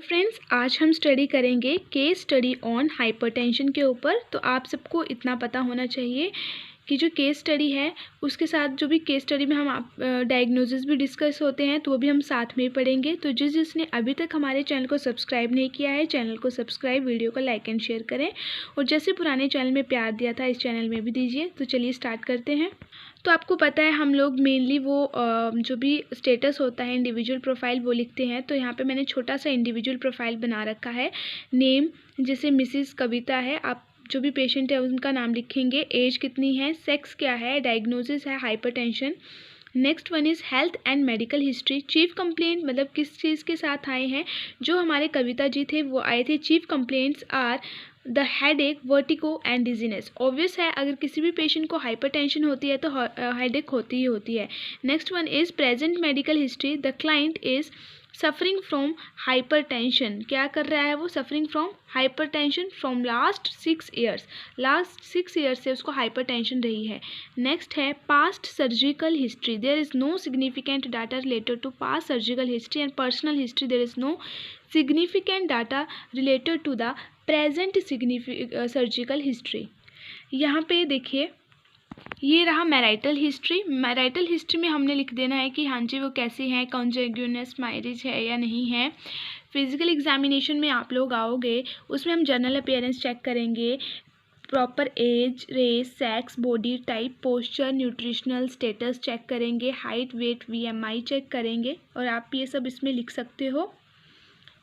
Friends, आज हम study करेंगे केस स्टडी ऑन हाइपरटेंशन के ऊपर। तो आप सबको इतना पता होना चाहिए कि जो केस स्टडी है उसके साथ जो भी केस स्टडी में हम डायग्नोसिस भी डिस्कस होते हैं तो वो भी हम साथ में ही पढ़ेंगे। तो जिसने अभी तक हमारे चैनल को सब्सक्राइब नहीं किया है, चैनल को सब्सक्राइब, वीडियो को लाइक एंड शेयर करें और जैसे पुराने चैनल में प्यार दिया था इस चैनल में भी दीजिए। तो चलिए स्टार्ट करते हैं। तो आपको पता है हम लोग मेनली वो जो भी स्टेटस होता है इंडिविजुअल प्रोफाइल वो लिखते हैं। तो यहाँ पे मैंने छोटा सा इंडिविजुअल प्रोफाइल बना रखा है। नेम जैसे मिसिस कविता है, आप जो भी पेशेंट है उनका नाम लिखेंगे। एज कितनी है, सेक्स क्या है, डायग्नोसिस है hypertension. Next one is health and medical history. Chief complaint मतलब किस चीज़ के साथ आए हैं। जो हमारे कविता जी थे वो आए थे। Chief complaints are the headache, vertigo and dizziness. Obvious है अगर किसी भी पेशेंट को हाइपरटेंशन होती है तो हेडेक होती ही होती है। Next one is present medical history. The client is suffering from hypertension. क्या कर रहा है वो? Suffering from hypertension from last 6 years. Last 6 years से उसको हाइपरटेंशन रही है। नेक्स्ट है past surgical history. There is no significant data related to past surgical history and personal history. There is no significant data related to the present surgical history. यहाँ पे देखिए ये रहा मैरिटल हिस्ट्री। मैरिटल हिस्ट्री में हमने लिख देना है कि हाँ जी वो कैसी है, कॉन्जुगेनियस मैरिज है या नहीं है। फिजिकल एग्जामिनेशन में आप लोग आओगे उसमें हम जनरल अपीयरेंस चेक करेंगे, proper age, race, sex, body type, posture, nutritional status check करेंगे, हाइट, वेट, वीएमआई चेक करेंगे और आप ये सब इसमें लिख सकते हो।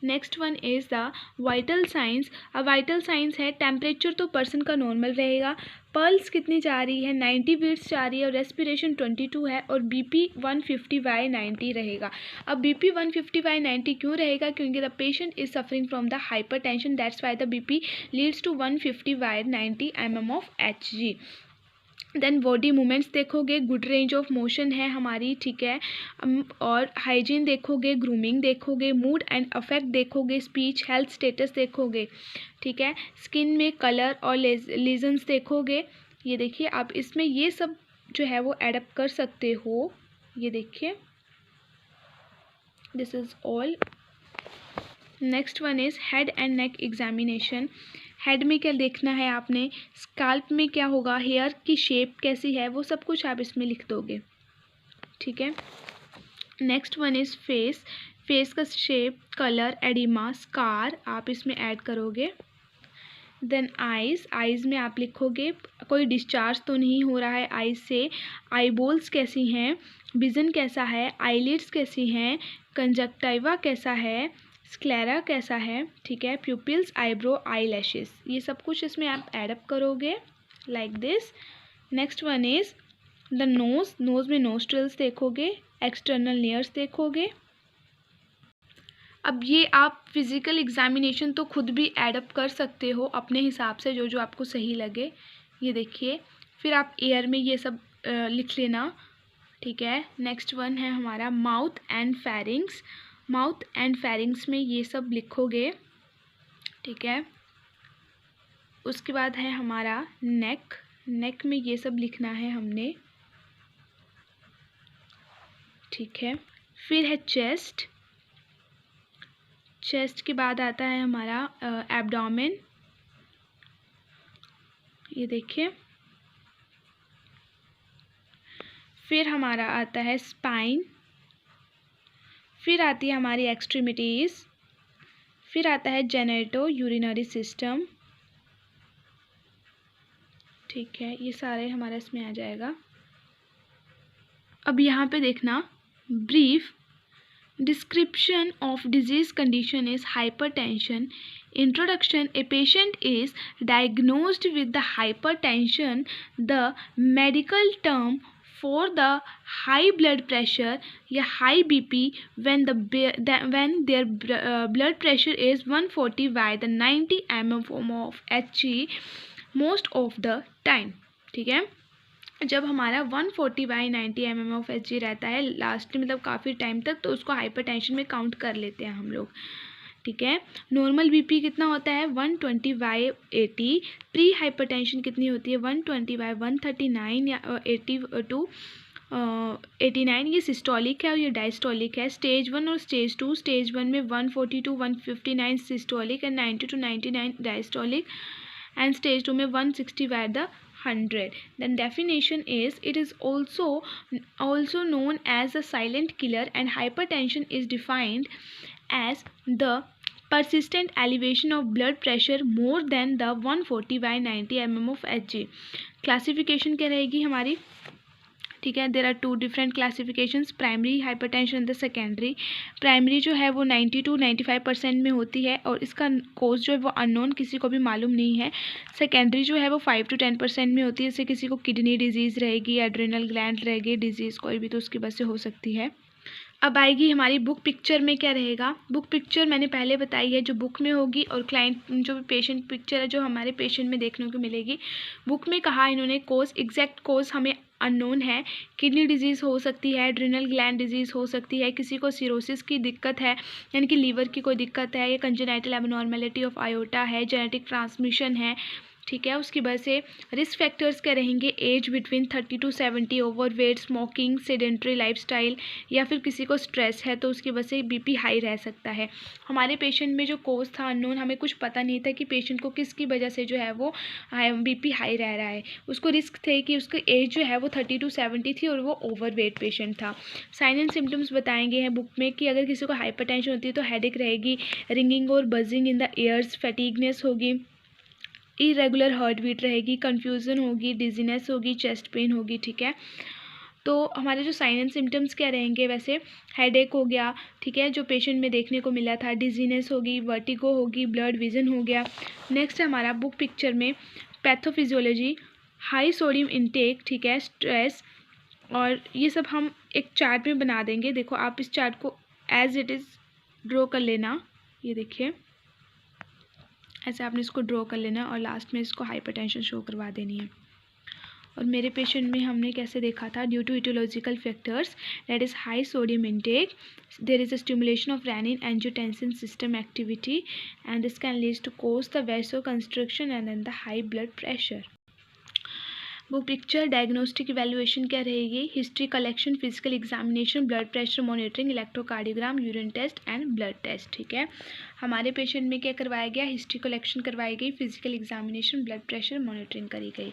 Next one is the vital signs. अब वाइटल साइंस है टेम्परेचर तो पर्सन का नॉर्मल रहेगा, पल्स कितनी जा रही है 90 बीट्स जा रही है और रेस्पिरेशन 22 है और बीपी 150/90 रहेगा। अब बीपी 150/90 क्यों रहेगा? क्योंकि the patient is suffering from the hypertension, that's why the BP leads to 150/90 mm of Hg। Then body movements देखोगे, गुड रेंज ऑफ मोशन है हमारी, ठीक है। और हाइजीन देखोगे, ग्रूमिंग देखोगे, मूड एंड अफेक्ट देखोगे, स्पीच, हेल्थ स्टेटस देखोगे, ठीक है। स्किन में कलर और लीजन्स देखोगे। ये देखिए आप इसमें ये सब जो है वो एडअप कर सकते हो। ये देखिए this is all. Next one is head and neck examination. Head में क्या देखना है आपने, स्काल्प में क्या होगा, हेयर की शेप कैसी है, वो सब कुछ आप इसमें लिख दोगे, ठीक है। Next one is face. Face का शेप, कलर, एडिमा, स्कार आप इसमें ऐड करोगे। Then eyes. आइज़ में आप लिखोगे कोई डिस्चार्ज तो नहीं हो रहा है आइज से, आईबॉल्स कैसी हैं, विजन कैसा है, आईलिड्स कैसी हैं, कंजक्टिवा कैसा है, स्क्लेरा कैसा है, ठीक है। प्यूपिल्स, आईब्रो, आई लैशेस, ये सब कुछ इसमें आप एडअप करोगे like this. Next one is the nose. Nose में नोस्ट्रिल्स देखोगे, एक्सटर्नल लेयर्स देखोगे। अब ये आप फिज़िकल एग्जामिनेशन तो खुद भी एडअप कर सकते हो अपने हिसाब से, जो जो आपको सही लगे। ये देखिए फिर आप एयर में ये सब लिख लेना, ठीक है। नेक्स्ट वन है हमारा mouth and pharynx. Mouth and pharynx में ये सब लिखोगे, ठीक है। उसके बाद है हमारा नेक। नेक में ये सब लिखना है हमने, ठीक है। फिर है चेस्ट। चेस्ट के बाद आता है हमारा एब्डोमेन, ये देखिए। फिर हमारा आता है स्पाइन। फिर आती है हमारी एक्सट्रीमिटीज़। फिर आता है जेनेटो यूरिनरी सिस्टम, ठीक है। ये सारे हमारा इसमें आ जाएगा। अब यहाँ पे देखना, brief description of disease condition is hypertension. Introduction: a patient is diagnosed with the hypertension, the medical term for the high blood pressure या high BP when their blood pressure is 140/90 mm of Hg most of the time, ठीक है। जब हमारा 140/90 mm of Hg रहता है last मतलब काफ़ी time तक, तो उसको हाइपरटेंशन में काउंट कर लेते हैं हम लोग, ठीक है। नॉर्मल बीपी कितना होता है 120/80। प्री हाइपरटेंशन कितनी होती है 120/139 या 82। 89 ये सिस्टोलिक है और ये डायस्टोलिक है। स्टेज 1 और स्टेज 2, स्टेज 1 में 140 to 159 systolic and 90 to 99 diastolic, and stage 2 में 160 by the 100. Then definition is it is also known as a silent killer, and hypertension is defined as the persistent elevation of blood pressure more than the 140 by 90 mm of Hg. Classification क्या रहेगी हमारी, ठीक है। There are two different classifications, primary hypertension the secondary. Primary जो है वो 90 to 95% में होती है और इसका कोज जो है वो अननोन, किसी को भी मालूम नहीं है। सेकेंडरी जो है वो 5 to 10% में होती है, इससे किसी को किडनी डिजीज़ रहेगी, एड्रेनल ग्लैंड रहेगी डिजीज़ कोई भी, तो उसकी वजह से हो सकती है। अब आएगी हमारी बुक पिक्चर में क्या रहेगा। बुक पिक्चर मैंने पहले बताई है जो बुक में होगी, और क्लाइंट जो पेशेंट पिक्चर है जो हमारे पेशेंट में देखने को मिलेगी। बुक में कहा इन्होंने कोज, एग्जैक्ट कोज हमें अननोन है। किडनी डिजीज़ हो सकती है, एड्रिनल ग्लैंड डिजीज़ हो सकती है, किसी को सिरोसिस की दिक्कत है यानी कि लीवर की कोई दिक्कत है, या कंजेनाइटल एबनॉर्मेलिटी ऑफ आयोटा है, जेनेटिक ट्रांसमिशन है, ठीक है। उसकी वजह से रिस्क फैक्टर्स क्या रहेंगे, age between 30 to 70, overweight, smoking, sedentary lifestyle, या फिर किसी को स्ट्रेस है तो उसकी वजह से बीपी हाई रह सकता है। हमारे पेशेंट में जो कोज था अननोन, हमें कुछ पता नहीं था कि पेशेंट को किसकी वजह से जो है वो बीपी हाई रह रहा है। उसको रिस्क थे कि उसकी एज जो है वो 30 to 70 थी और वो ओवरवेट पेशेंट था। साइन एंड सिम्टम्स बताएंगे हैं बुक में कि अगर किसी को हाइपरटेंशन होती है तो हेडेक रहेगी, रिंगिंग और बजिंग इन द ईयर्स, फैटिगनेस होगी, इरेगुलर हार्ट बीट रहेगी, कन्फ्यूज़न होगी, डिजीनेस होगी, चेस्ट पेन होगी, ठीक है। तो हमारे जो साइन एंड सिम्टम्स क्या रहेंगे, वैसे हेडेक हो गया, ठीक है, जो पेशेंट में देखने को मिला था, डिजीनेस होगी, वर्टिगो होगी, ब्लड विजन हो गया। नेक्स्ट हमारा बुक पिक्चर में पैथोफिजियोलॉजी, हाई सोडियम इनटेक, ठीक है, स्ट्रेस, और ये सब हम एक चार्ट में बना देंगे। देखो आप इस चार्ट को एज इट इज़ ड्रॉ कर लेना, ये देखिए ऐसे आपने इसको ड्रॉ कर लेना और लास्ट में इसको हाइपरटेंशन शो करवा देनी है। और मेरे पेशेंट में हमने कैसे देखा था, due to etiological factors that is high sodium intake, there is a stimulation of renin angiotensin system activity and this can lead to cause the vasoconstriction and then the high blood pressure. वो picture diagnostic evaluation क्या रहेगी, history collection, physical examination, blood pressure monitoring, electrocardiogram, urine test and blood test, ठीक है। हमारे patient में क्या करवाया गया, हिस्ट्री कलेक्शन करवाई गई, physical examination, blood pressure monitoring करी गई।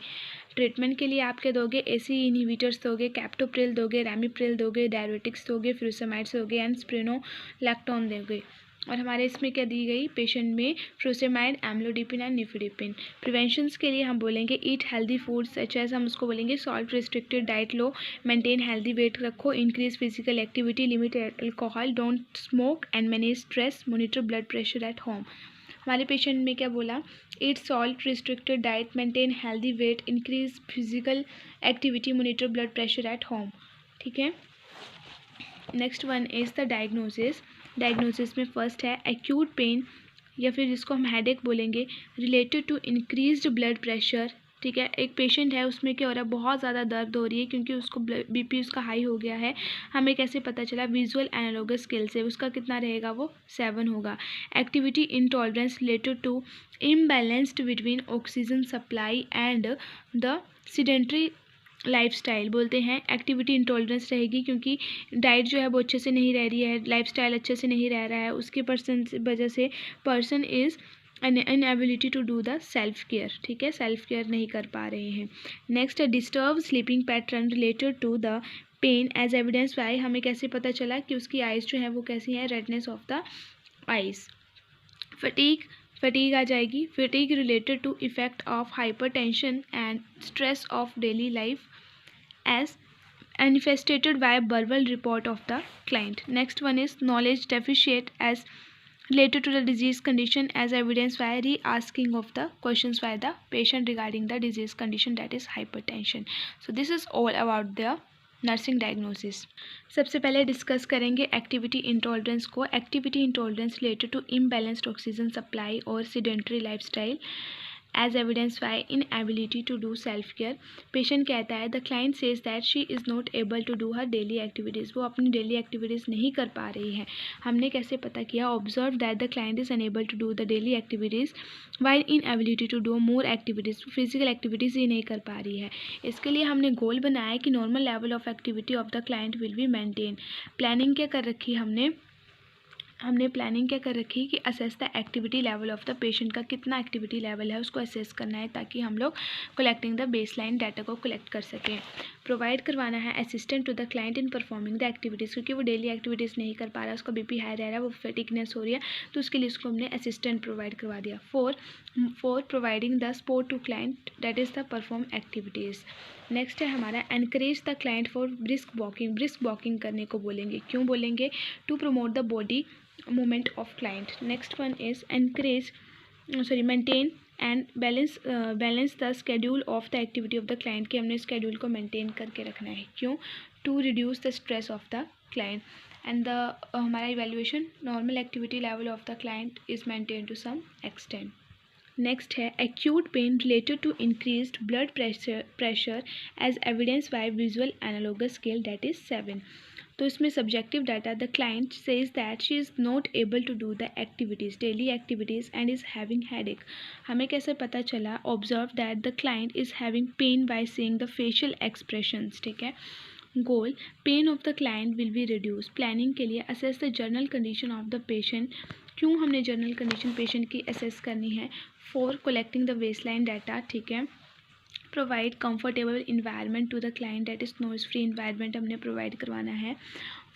ट्रीटमेंट के लिए आप क्या दोगे, एसी इनहिबिटर्स दोगे, कैप्टोप्रिल दोगे, रैमीप्रिल दोगे, डायरेटिक्स दोगे, फ्यूरोसेमाइड्स दोगे एंड स्प्रेनोलैक्टोन दोगे। और हमारे इसमें क्या दी गई, पेशेंट में furosemide, amlodipine and nifedipine. Preventions के लिए हम बोलेंगे eat healthy food such as, हम उसको बोलेंगे सॉल्ट रिस्ट्रिक्टेड डाइट लो, मेंटेन हेल्दी वेट रखो, increase physical activity, limit alcohol, don't smoke and manage stress, monitor blood pressure at home. हमारे पेशेंट में क्या बोला, eat salt restricted diet, maintain healthy weight, increase physical activity, monitor blood pressure at home, ठीक है। Next one is the diagnosis. Diagnosis में first है acute pain, या फिर जिसको हम हेडेक बोलेंगे, related to increased blood pressure, ठीक है। एक पेशेंट है उसमें क्या हो रहा है, बहुत ज़्यादा दर्द हो रही है क्योंकि उसको बीपी उसका हाई हो गया है। हमें कैसे पता चला, विजुअल एनालॉगस स्केल से, उसका कितना रहेगा, वो 7 होगा। Activity intolerance related to imbalanced between oxygen supply and the sedentary lifestyle, बोलते हैं एक्टिविटी इंटॉलरेंस रहेगी क्योंकि डाइट जो है वो अच्छे से नहीं रह रही है, लाइफस्टाइल अच्छे से नहीं रह रहा है, उसके वजह से person is inability to do the self care, ठीक है, सेल्फ केयर नहीं कर पा रहे हैं। नेक्स्ट है disturb sleeping pattern related to the pain as evidence by, हमें कैसे पता चला कि उसकी आइज़ जो है वो कैसी हैं, redness of the eyes. Fatigue आ जाएगी, fatigue related to effect of hypertension and stress of daily life as manifested by verbal report of the client. Next one is knowledge deficit as related to the disease condition as evidenced by re-asking of the questions by the patient regarding the disease condition, that is hypertension. So this is all about the nursing diagnosis. सबसे पहले discuss करेंगे activity intolerance को। Activity intolerance related to imbalanced oxygen supply और sedentary lifestyle as evidence by inability to do self care. Patient कहता है the client says that she is not able to do her daily activities, वो अपनी daily activities नहीं कर पा रही है। हमने कैसे पता किया? Observe that the client is unable to do the daily activities while inability to do more activities, physical activities ही नहीं कर पा रही है। इसके लिए हमने गोल बनाया कि normal level of activity of the client will be maintain. Planning क्या कर रखी हमने प्लानिंग क्या कर रखी कि assess the activity level of the patient, का कितना एक्टिविटी लेवल है उसको असेस करना है ताकि हम लोग कलेक्टिंग द बेसलाइन डाटा को कलेक्ट कर सकें। प्रोवाइड करवाना है assistant to the client in performing the activities, क्योंकि वो डेली एक्टिविटीज़ नहीं कर पा रहा, उसका बीपी हाई रह रहा है, वो फैटिकनेस हो रही है, तो उसके लिए उसको हमने असिस्टेंट प्रोवाइड करवा दिया। For providing the support to client that is the perform activities. Next है हमारा encourage the client for brisk walking, brisk walking करने को बोलेंगे। क्यों बोलेंगे? To promote the body movement of client. Next one is maintain and balance the schedule of the activity of the client, कि हमने schedule को maintain करके रखना है। क्यों? to reduce the stress of the client and the हमारा evaluation normal activity level of the client is maintained to some extent. Next है acute pain related to increased blood pressure as evidenced by visual analogous scale, that is 7. तो इसमें subjective data, the client says that she is not able to do the activities, daily activities and is having headache. हमें कैसे पता चला? Observe that the client is having pain by seeing the facial expressions. ठीक है। Goal, pain of the client will be reduce. Planning के लिए assess the general condition of the patient. क्यों हमने जनरल कंडीशन पेशेंट की assess करनी है? For collecting the baseline data. ठीक है। Provide comfortable environment to the client, that is noise free environment हमने प्रोवाइड करवाना है।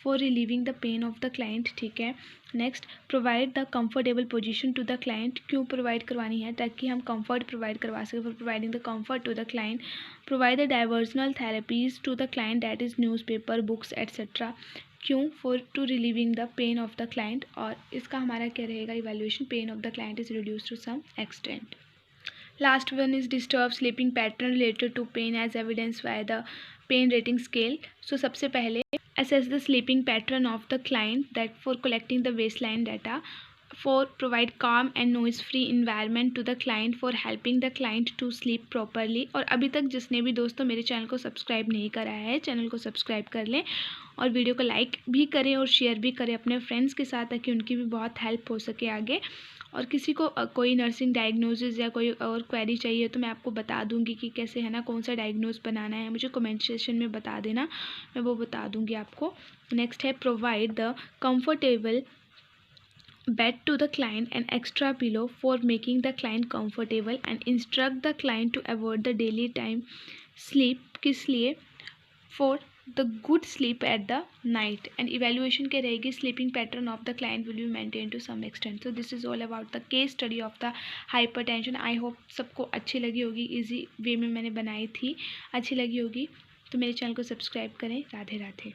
For relieving the pain of the client. ठीक है। Next, provide the comfortable position to the client. क्यों provide करवानी है? ताकि हम कंफर्ट प्रोवाइड करवा सकें। For providing the comfort to the client. Provide the diversional therapies to the client, that is newspaper, books etcetera. क्यों? For to relieving the pain of the client. और इसका हमारा क्या रहेगा? Evaluation, pain of the client is reduce to some extent. Last one is disturbed sleeping pattern related to pain as evidenced by the pain rating scale. So सबसे पहले assess the sleeping pattern of the client, that for collecting the baseline data. For provide calm and noise free environment to the client for helping the client to sleep properly. और अभी तक जिसने भी दोस्तों मेरे channel को subscribe नहीं करा है, चैनल को सब्सक्राइब कर लें और वीडियो को लाइक भी करें और शेयर भी करें अपने फ्रेंड्स के साथ, ताकि उनकी भी बहुत हेल्प हो सके आगे। और किसी को कोई नर्सिंग डायग्नोसिस या कोई और क्वेरी चाहिए तो मैं आपको बता दूंगी कि कैसे है ना, कौन सा डायग्नोस बनाना है, मुझे कमेंट सेक्शन में बता देना, मैं वो बता दूंगी आपको। नेक्स्ट है provide the comfortable bed to the client and extra pillow for making the client comfortable and instruct the client to avoid the daily time sleep. किस लिए? For the good sleep at the night. And evaluation क्या रहेगी? Sleeping pattern of the client will be maintain to some extent. So this is all about the case study of the hypertension. I hope सबको अच्छी लगी होगी, easy way में मैंने बनाई थी, अच्छी लगी होगी तो मेरे चैनल को सब्सक्राइब करें। राधे राधे।